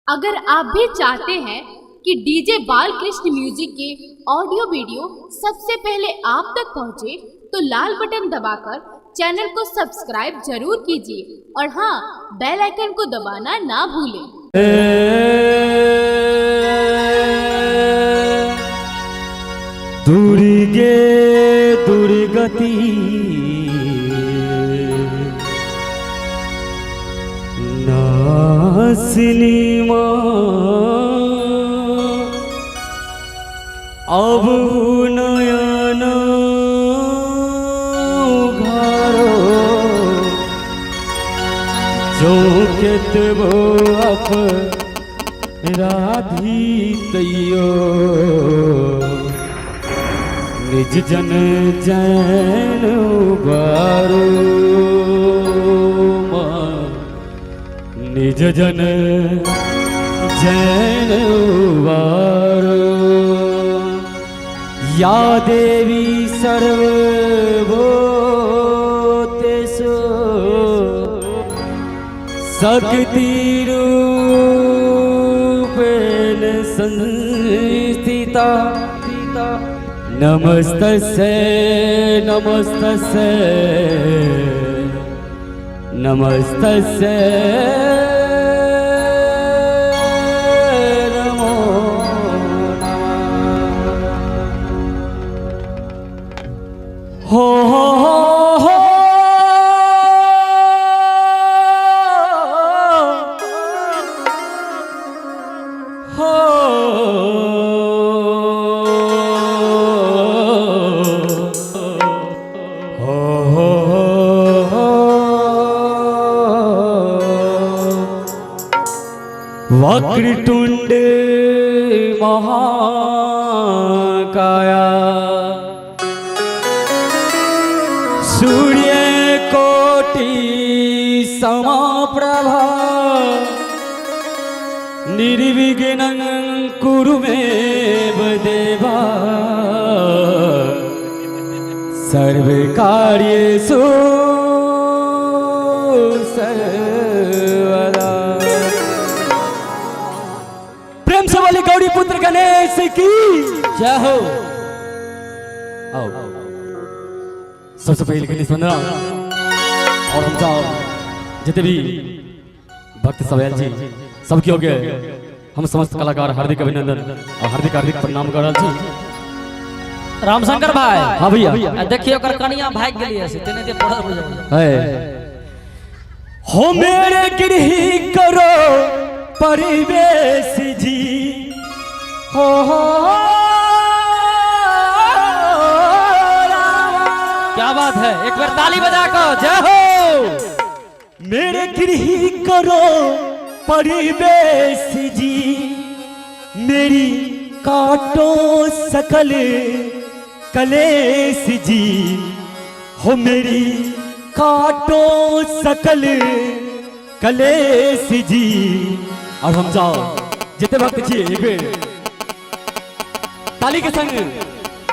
अगर आप भी चाहते हैं कि डीजे बालकृष्ण म्यूजिक के ऑडियो वीडियो सबसे पहले आप तक पहुंचे, तो लाल बटन दबाकर चैनल को सब्सक्राइब जरूर कीजिए और हाँ, बेल आइकन को दबाना ना भूलें। दुर्गे दुर्गति नासिनी अब नयन घरो जो केतबो अपराधी तैयो निज जन जैन बारो निज जन जैन बारो या देवी सर्वभूतेषु शक्ति रूपेण संस्थिता नमस्तस्यै नमस्तस्यै नमस्तस्यै नमो नमः। हो वक्रतुंड महाकाया सूर्य कोटि समप्रभा निर्विघ्नं कुरु मे देवा सर्वकार्येषु सर्वदा। प्रेम से बोले गौरी पुत्र गणेश की जय हो। आओ सबसे पहले गणेश वंदना और हम जाओ जितने भी भक्त सवैल जी सबकी हो गए, हम समस्त कलाकार हार्दिक अभिनंदन और हार्दिक प्रणाम कर रहा छी। रामशंकर भाई हाँ भैया देखिए ओकर कनिया भाग गेली है से तने दे पढ़ल हो जाओ हो मेरे गिरही करो परिवेश जी हो क्या बात है, एक बार ताली बजा कर जय हो। मेरे गिरही करो परिवेश जी मेरी काटो सकल कलेश जी हो मेरी काटो सकल कलेश जी। और हम जाओ जितने वक्त जी एक बेर ताली के संग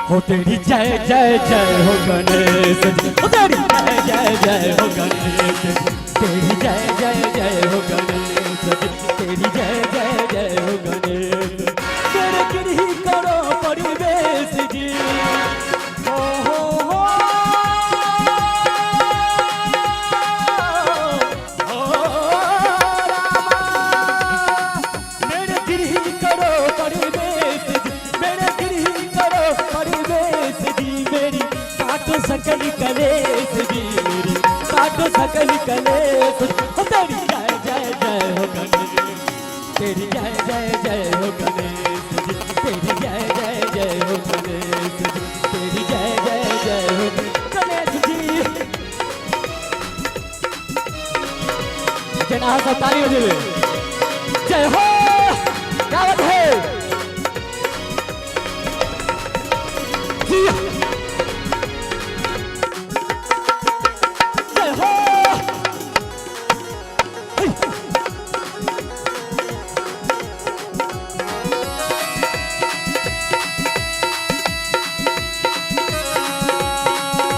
हो तेरी जय जय जय हो गणेश जी हो तेरी जय जय जय हो गणेश जी तेरी जय जय जय हो गणेश जी तेरी जय जय जय हो गणेश तेरे गिरही करो परिवेश जी हो मेरे गिरही करो परिवेश जी मेरे गिरही करो परिवेश जी मेरी काटो सकल कलेश जी मेरी काटो सकल कलेश हो तेरी जय जय जय हो गणेश तेरी जय जय जय हो गणेश जी तेरी जय जय जय हो गणेश जी तेरी जय जय जय हो गणेश जी। जना सब ताली हो जाए जय हो क्या बात है जी जय हो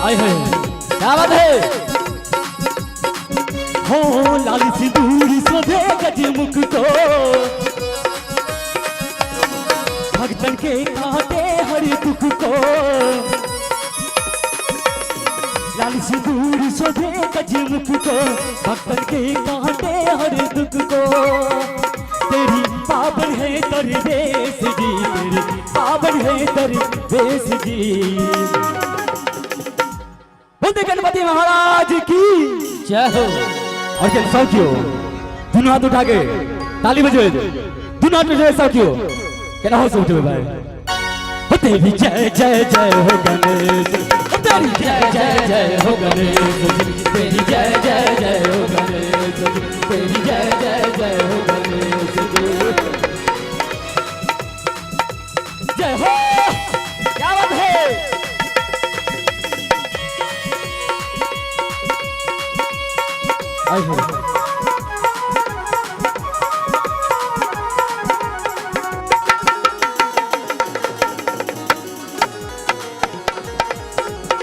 आए हैं क्या बात है हो लाल सिंदूर शोभे गज मुख को के काटे हर दुख को, लाल सिंदूर शोभे गजमुख को, भक्तन के काटे हर दुख को। तेरी पावन है दरवेश जी, तेरी पावन है दरवेश जी। बोलते गणपति महाराज की जय हो। और क्या साथियों, दोनों हाथ उठा के ताली बजे, दोनों हाथ उठा साथियों, क्या हो सकते भाई। हो तेरी जय जय जय हो गणेश, हो तेरी जय जय जय हो गणेश, तेरी जय जय जय हो गणेश, तेरी जय जय जय हो गणेश। जय हो, क्या बात है। आई हो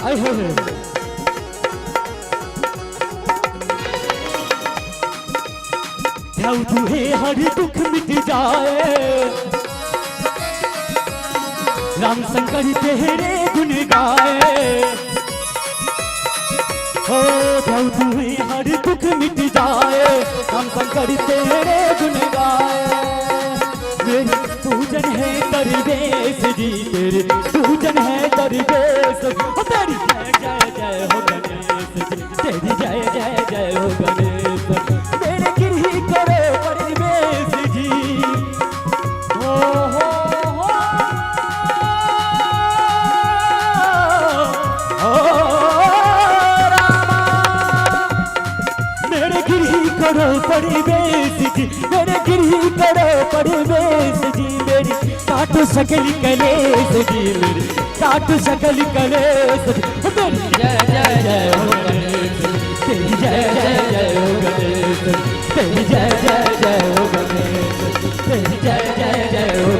आई हो ध्यान तुम्हें हर दुख मिट जाए, राम शंकर तेरे गुण गाए। हो ध्यान तुम्हें हर दुख मिट जाए, राम शंकर तेरे गुण गाए। मेरी पूजन है दरवेश जी, तेरे पूजन है दरवेश। हो तेरी जय जय जय हो गणेश जी, तेरी जय जय जय हो गणेश। मेरे गिरही करो परवेश जी। हो रामा, मेरे गिरही करो परवेश जी, मेरे गिरही करो परवेश जी। मेरी काटो सकल कलेश जी, मेरी काटो सकल कलेश। तेरी जय जय जय हो गणेश, तेरी जय जय जय हो गणेश, तेरी जय जय जय हो गणेश, तेरी जय जय जय हो